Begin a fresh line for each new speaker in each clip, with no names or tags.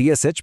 TSH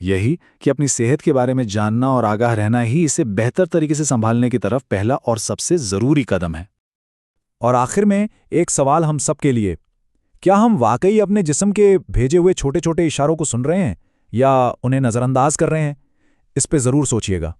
यही कि अपनी सेहत के बारे में जानना और आगाह रहना ही इसे बेहतर तरीके से संभालने की तरफ पहला और सबसे ज़रूरी कदम है।
और आखिर में एक सवाल हम सब के लिए, क्या हम वाकई अपने जिस्म के भेजे हुए छोटे छोटे इशारों को सुन रहे हैं या उन्हें नज़रअंदाज कर रहे हैं? इस पे ज़रूर सोचिएगा।